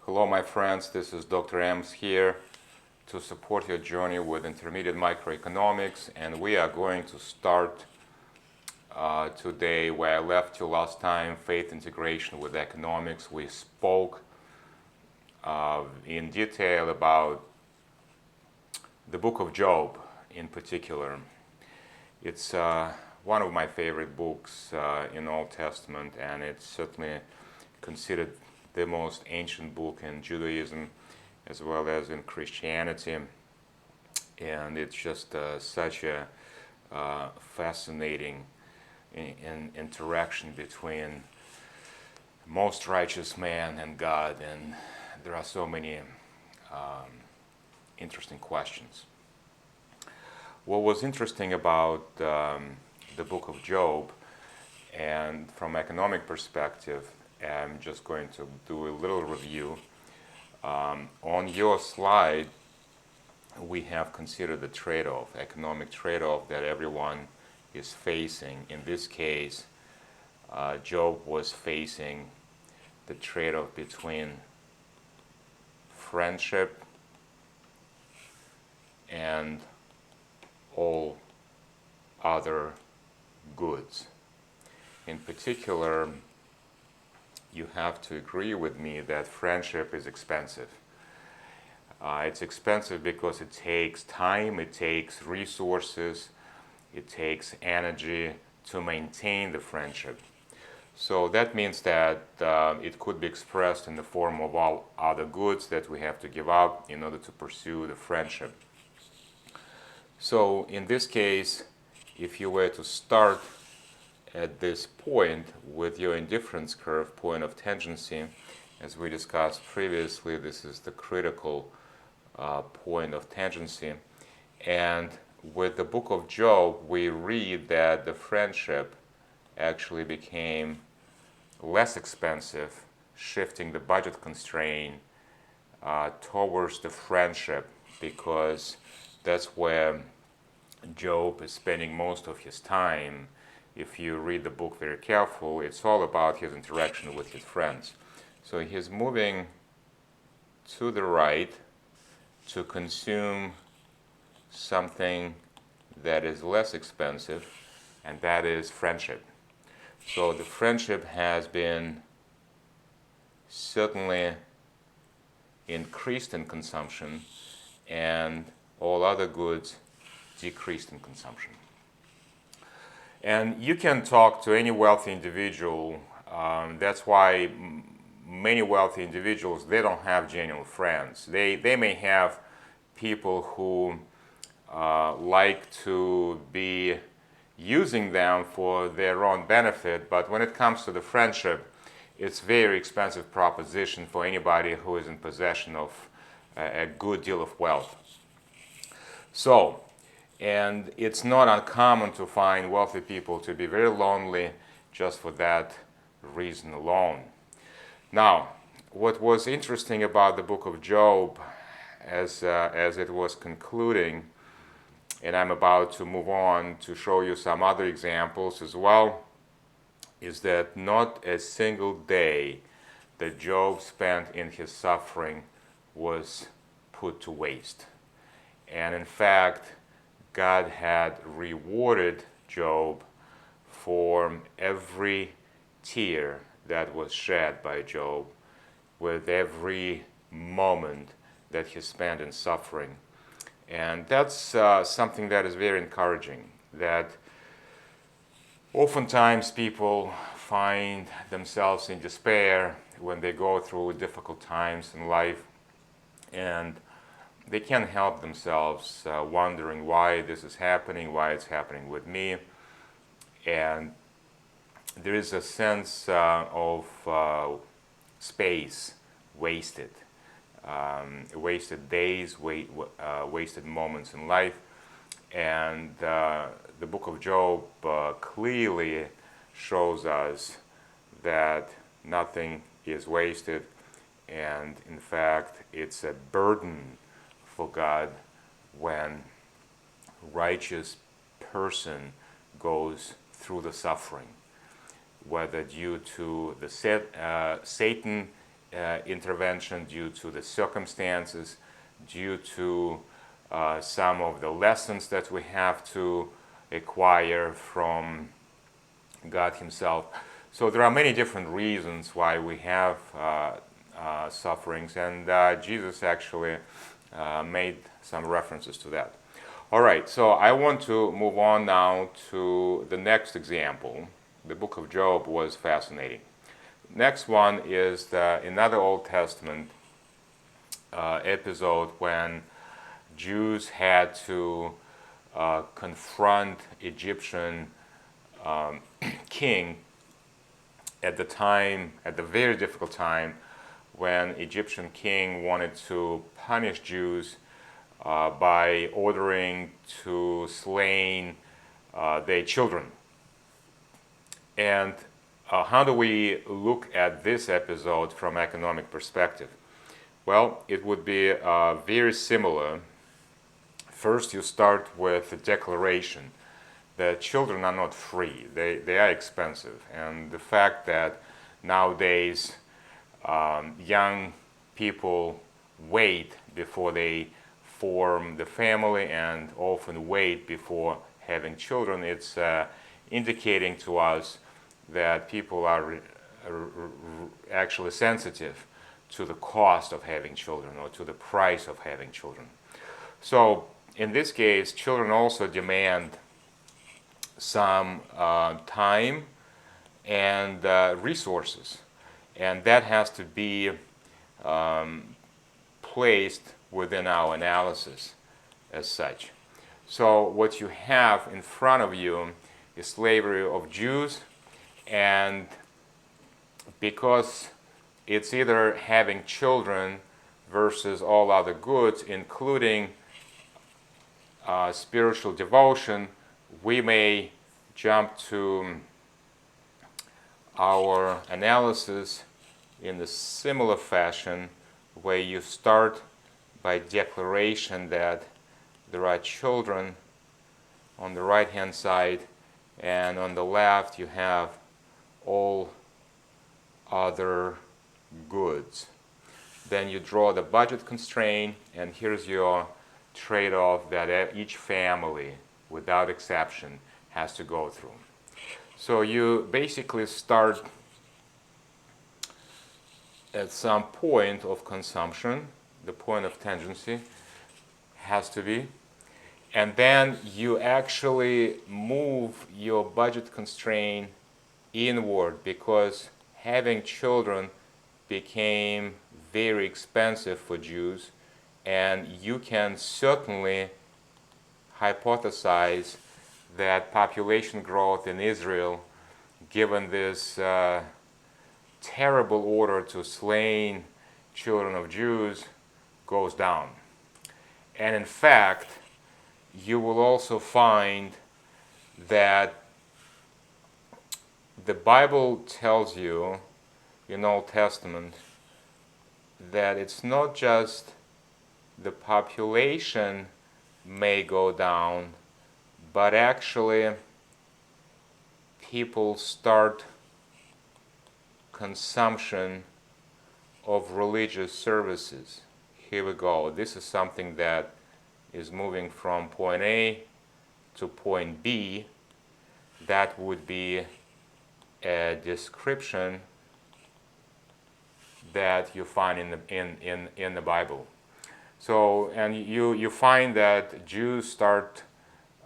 Hello, my friends. This is Dr. Ems here to support your journey with intermediate microeconomics, and we are going to start today where I left you last time, faith integration with economics. We spoke in detail about the book of Job in particular. It's one of my favorite books in Old Testament, and it's certainly considered the most ancient book in Judaism as well as in Christianity. And it's just such a fascinating interaction between most righteous man and God, and there are so many interesting questions. What was interesting about the book of Job, and from economic perspective, I'm just going to do a little review. On your slide, we have considered the trade-off, economic trade-off that everyone is facing. In this case, Job was facing the trade-off between friendship and all other goods. In particular, you have to agree with me that friendship is expensive. It's expensive because it takes time, it takes resources, it takes energy to maintain the friendship. So that means that it could be expressed in the form of all other goods that we have to give up in order to pursue the friendship. So in this case, if you were to start at this point with your indifference curve, point of tangency, as we discussed previously, this is the critical point of tangency. And with the book of Job, we read that the friendship actually became less expensive, shifting the budget constraint towards the friendship, because that's where Job is spending most of his time. If you read the book very carefully, it's all about his interaction with his friends. So he's moving to the right to consume something that is less expensive, and that is friendship. So the friendship has been certainly increased in consumption, and all other goods decreased in consumption. And you can talk to any wealthy individual. That's why many wealthy individuals, they don't have genuine friends. They may have people who like to be using them for their own benefit, but when it comes to the friendship, it's a very expensive proposition for anybody who is in possession of a good deal of wealth. So, and it's not uncommon to find wealthy people to be very lonely just for that reason alone. Now, what was interesting about the book of Job as it was concluding, and I'm about to move on to show you some other examples as well, is that not a single day that Job spent in his suffering was put to waste. And in fact, God had rewarded Job for every tear that was shed by Job, with every moment that he spent in suffering. And that's something that is very encouraging, that oftentimes people find themselves in despair when they go through difficult times in life, and they can't help themselves wondering why this is happening, why it's happening with me. And there is a sense of space wasted, wasted days, wasted moments in life. And the book of Job clearly shows us that nothing is wasted, and in fact, it's a burden for God when righteous person goes through the suffering, whether due to the Satan intervention, due to the circumstances, due to some of the lessons that we have to acquire from God Himself. So there are many different reasons why we have sufferings, and Jesus actually made some references to that. All right, so I want to move on now to the next example. The book of Job was fascinating. Next one is another Old Testament episode when Jews had to confront Egyptian king at the very difficult time when Egyptian king wanted to punish Jews by ordering to slay their children. And how do we look at this episode from economic perspective? Well, it would be very similar. First, you start with a declaration that children are not free. They are expensive. And the fact that nowadays young people wait before they form the family and often wait before having children, it's indicating to us that people are actually sensitive to the cost of having children or to the price of having children. So in this case, children also demand some time and resources, and that has to be placed within our analysis as such. So what you have in front of you is slavery of Jews, and because it's either having children versus all other goods, including spiritual devotion, we may jump to our analysis in a similar fashion, where you start by declaration that there are children on the right hand side, and on the left you have all other goods. Then you draw the budget constraint, and here's your trade-off that each family, without exception, has to go through. So you basically start at some point of consumption, the point of tangency has to be, and then you actually move your budget constraint inward, because having children became very expensive for Jews, and you can certainly hypothesize that population growth in Israel, given this terrible order to slay children of Jews, goes down. And in fact, you will also find that the Bible tells you in Old Testament that it's not just the population may go down, but actually people start consumption of religious services. Here we go. This is something that is moving from point A to point B. That would be a description that you find in the Bible. So, and you find that Jews start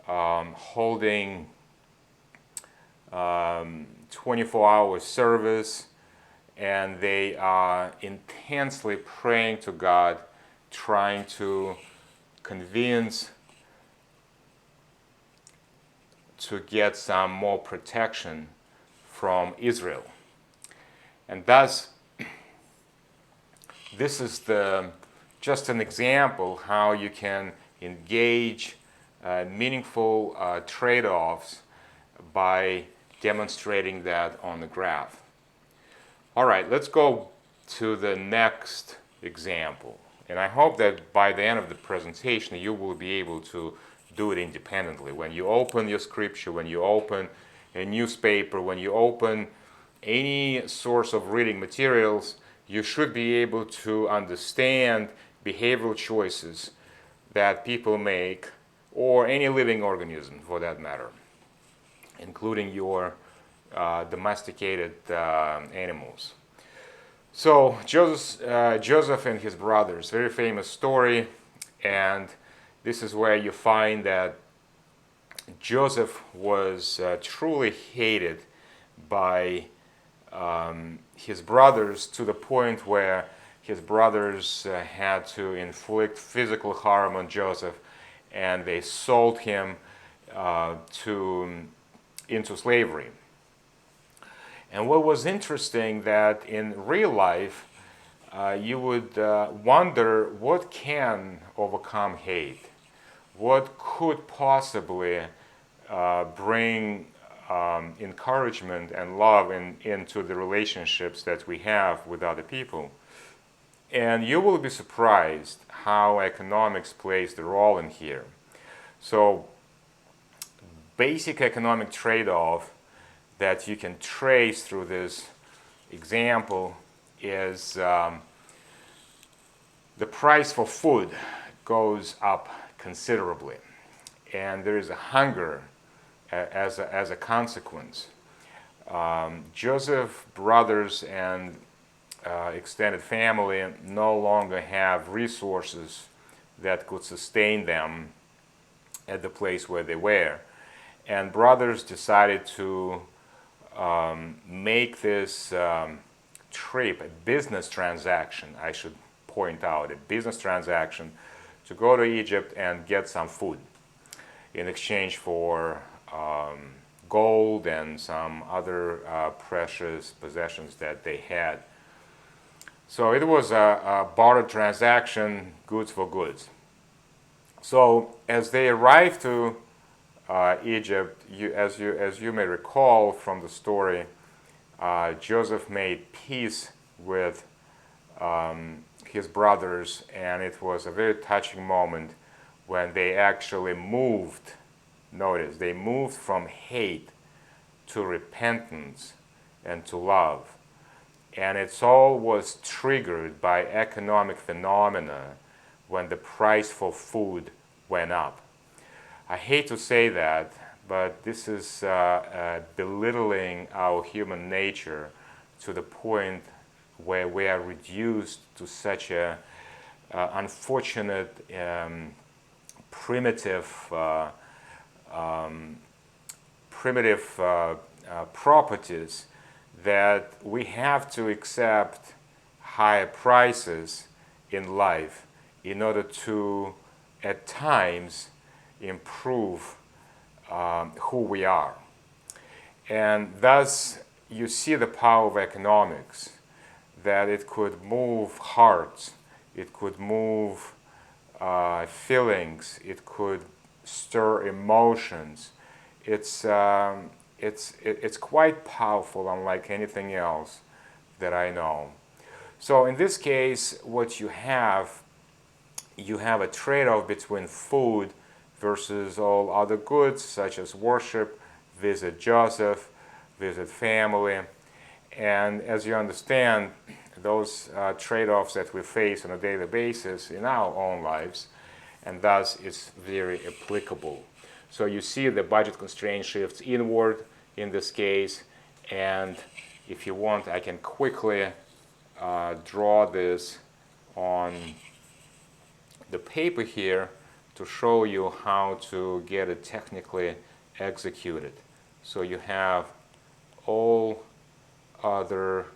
holding 24-hour service, and they are intensely praying to God, trying to convince to get some more protection from Israel. And thus, this is just an example how you can engage meaningful trade-offs by demonstrating that on the graph. All right, let's go to the next example. And I hope that by the end of the presentation, you will be able to do it independently. When you open your scripture, when you open a newspaper, when you open any source of reading materials, you should be able to understand behavioral choices that people make, or any living organism for that matter, including your domesticated animals. So Joseph and his brothers, very famous story, and this is where you find that Joseph was truly hated by his brothers, to the point where his brothers had to inflict physical harm on Joseph, and they sold him into slavery. And what was interesting, that in real life, you would wonder what can overcome hate, what could possibly bring encouragement and love into the relationships that we have with other people. And you will be surprised how economics plays the role in here. So, basic economic trade-off that you can trace through this example is the price for food goes up considerably, and there is a hunger as a consequence. Joseph's brothers and extended family no longer have resources that could sustain them at the place where they were. And brothers decided to make this trip, a business transaction, I should point out, a business transaction, to go to Egypt and get some food in exchange for gold and some other precious possessions that they had. So it was a barter transaction, goods for goods. So as they arrived to Egypt, as you may recall from the story, Joseph made peace with his brothers, and it was a very touching moment when they actually moved. Notice, they moved from hate to repentance and to love. And it all was triggered by economic phenomena when the price for food went up. I hate to say that, but this is belittling our human nature to the point where we are reduced to such a unfortunate, primitive properties, that we have to accept higher prices in life in order to, at times, improve who we are. And thus, you see the power of economics, that it could move hearts, it could move feelings, it could stir emotions. It's quite powerful, unlike anything else that I know. So in this case, what you have a trade-off between food versus all other goods, such as worship, visit Joseph, visit family. And as you understand, those trade-offs that we face on a daily basis in our own lives, and thus it's very applicable. So you see the budget constraint shifts inward in this case, and if you want, I can quickly draw this on the paper here to show you how to get it technically executed. So you have all other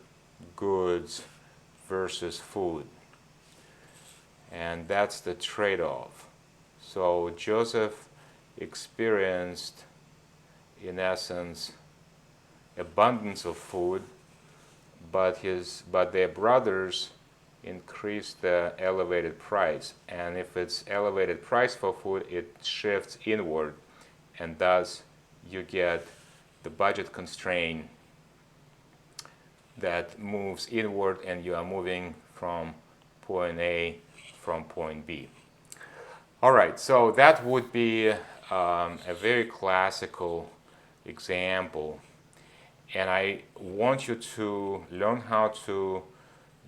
goods versus food, and that's the trade-off. So Joseph experienced, in essence, abundance of food, but their brothers increased the elevated price. And if it's elevated price for food, it shifts inward, and thus you get the budget constraint that moves inward, and you are moving from point A from point B. All right, so that would be a very classical example, and I want you to learn how to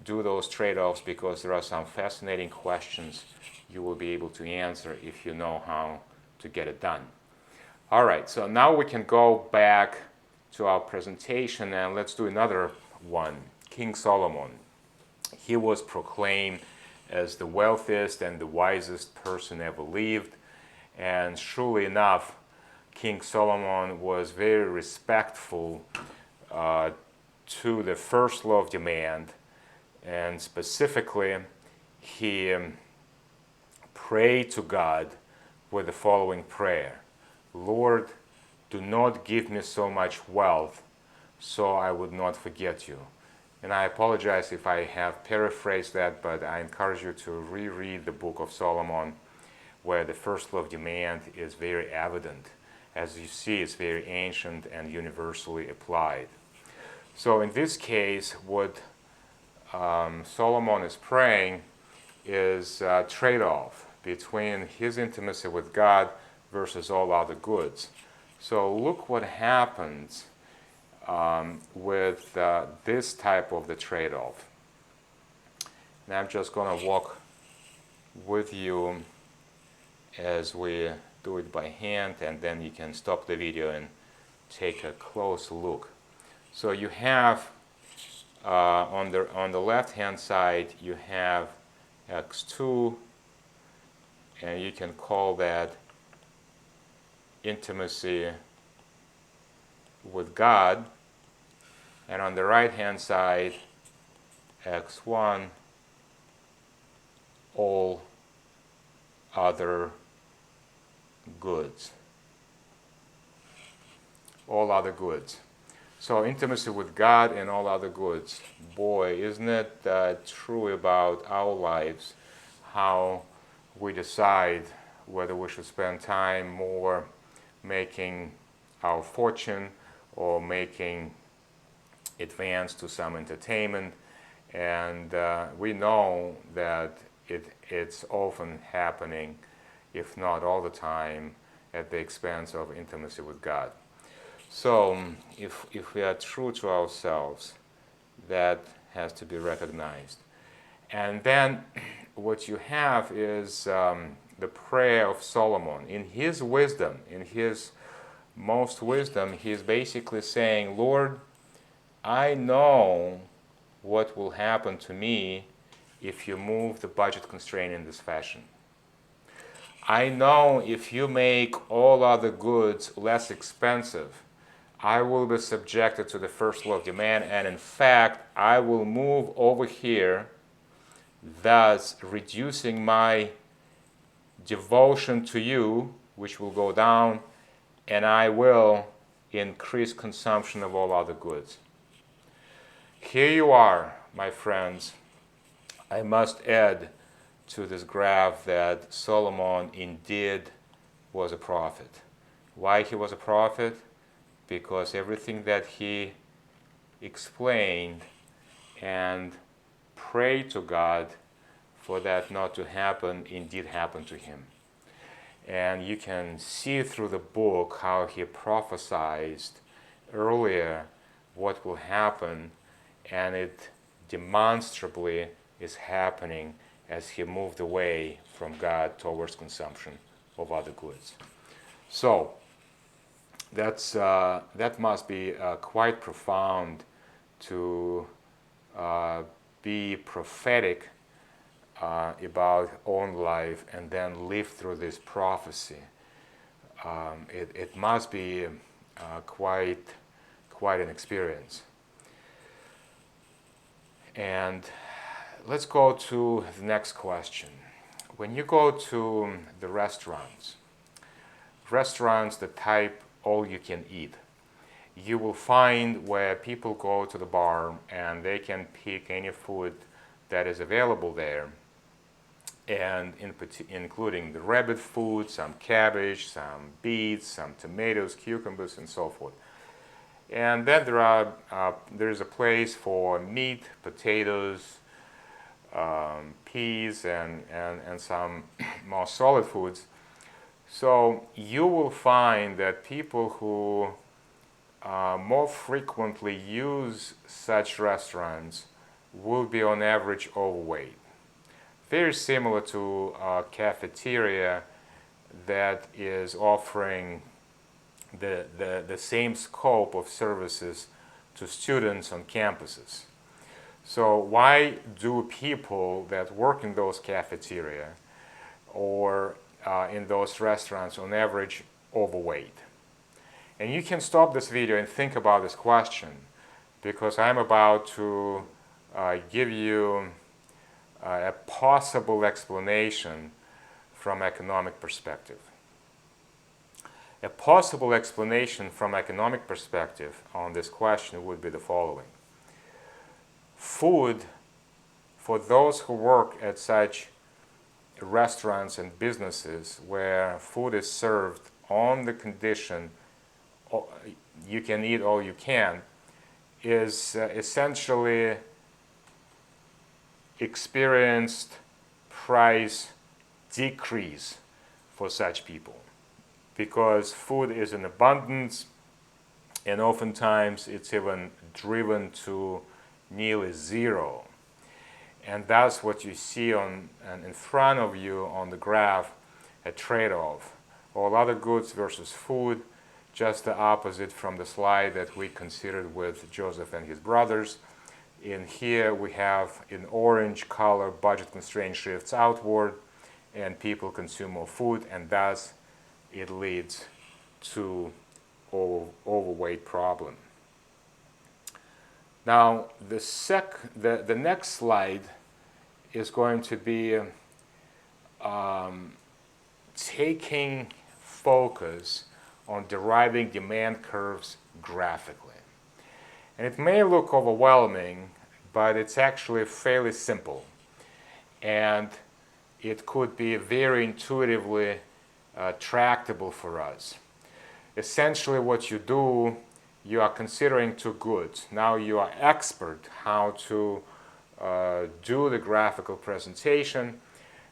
do those trade-offs, because there are some fascinating questions you will be able to answer if you know how to get it done. All right, so now we can go back to our presentation and let's do another one. King Solomon. He was proclaimed as the wealthiest and the wisest person ever lived. And surely enough, King Solomon was very respectful to the first law of demand. And specifically, he prayed to God with the following prayer: Lord, do not give me so much wealth so I would not forget you. And I apologize if I have paraphrased that, but I encourage you to reread the book of Solomon, where the first law of demand is very evident. As you see, it's very ancient and universally applied. So in this case, what Solomon is praying is a trade-off between his intimacy with God versus all other goods. So look what happens with this type of the trade-off. Now I'm just going to walk with you as we do it by hand, and then you can stop the video and take a close look. So you have on the left hand side you have x2, and you can call that intimacy with God, and on the right hand side x1, all other goods. All other goods. So intimacy with God and all other goods. Boy, isn't it true about our lives, how we decide whether we should spend time more making our fortune or making advance to some entertainment. And we know that it's often happening, if not all the time, at the expense of intimacy with God. So if we are true to ourselves, that has to be recognized. And then what you have is the prayer of Solomon. In his wisdom, in his most wisdom, he's basically saying, Lord, I know what will happen to me if you move the budget constraint in this fashion. I know if you make all other goods less expensive, I will be subjected to the first law of demand, and in fact, I will move over here, thus reducing my devotion to you, which will go down, and I will increase consumption of all other goods. Here you are, my friends. I must add to this graph that Solomon indeed was a prophet. Why he was a prophet? Because everything that he explained and prayed to God for that not to happen indeed happened to him. And you can see through the book how he prophesied earlier what will happen, and it demonstrably is happening as he moved away from God towards consumption of other goods. So that must be quite profound to be prophetic about own life and then live through this prophecy. It must be quite an experience. And let's go to the next question. When you go to the restaurants that type all you can eat, you will find where people go to the bar and they can pick any food that is available there, and including the rabbit food, some cabbage, some beets, some tomatoes, cucumbers, and so forth. And then there's a place for meat, potatoes, peas, and some more solid foods. So you will find that people who more frequently use such restaurants will be on average overweight. Very similar to a cafeteria that is offering the same scope of services to students on campuses. So why do people that work in those cafeteria or in those restaurants on average overweight? And you can stop this video and think about this question, because I'm about to give you a possible explanation from economic perspective. A possible explanation from economic perspective on this question would be the following. Food, for those who work at such restaurants and businesses where food is served on the condition you can eat all you can, is essentially experienced price decrease for such people, because food is in abundance, and oftentimes it's even driven to nearly zero. And that's what you see on and in front of you on the graph, a trade-off. All other goods versus food, just the opposite from the slide that we considered with Joseph and his brothers. In here we have in orange color budget constraint shifts outward and people consume more food, and thus it leads to overweight problem. Now the next slide is going to be taking focus on deriving demand curves graphically. And it may look overwhelming, but it's actually fairly simple. And it could be very intuitively tractable for us. Essentially what you do, you are considering two goods. Now you are expert how to do the graphical presentation.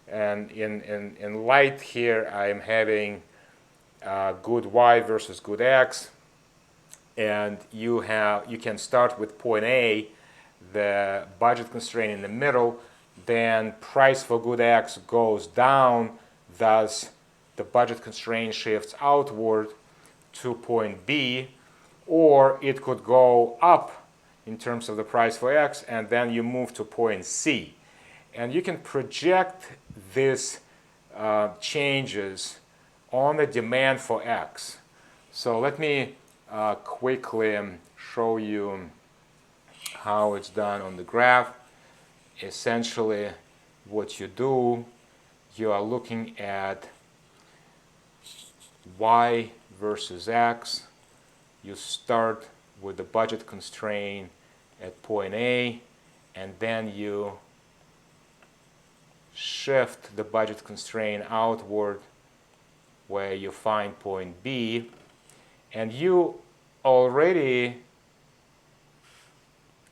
And in light here, I'm having good Y versus good X, and you can start with point A, the budget constraint in the middle, then price for good X goes down, thus the budget constraint shifts outward to point B, or it could go up in terms of the price for X, and then you move to point C. And you can project these changes on the demand for X. So let me quickly show you how it's done on the graph. Essentially what you do, you are looking at Y versus X. You start with the budget constraint at point A, and then you shift the budget constraint outward where you find point B, and you already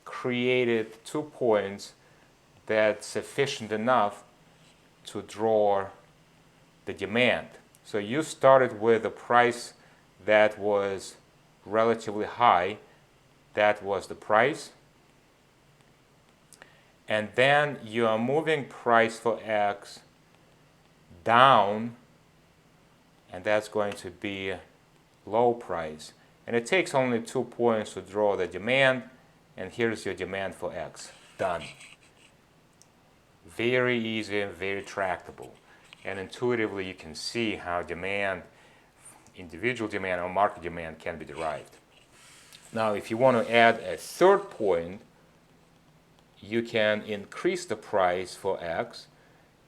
created 2 points that's sufficient enough to draw the demand. So you started with a price that was relatively high, that was the price, and then you are moving price for X down, and that's going to be low price. And it takes only 2 points to draw the demand, and here's your demand for X. Done. Very easy, very tractable. And intuitively you can see how demand, individual demand or market demand, can be derived. Now if you want to add a third point, you can increase the price for X,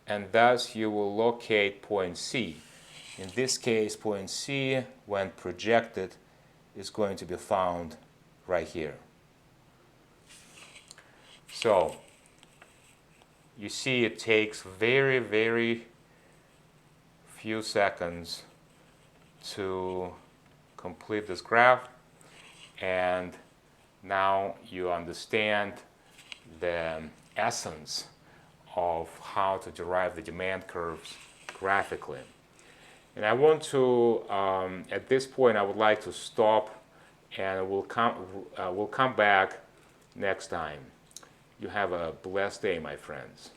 and thus you will locate point C. In this case, point C, when projected, is going to be found right here. So you see it takes very, very few seconds to complete this graph, and now you understand the essence of how to derive the demand curves graphically. And I want to, at this point, I would like to stop, and we'll come back next time. You have a blessed day, my friends.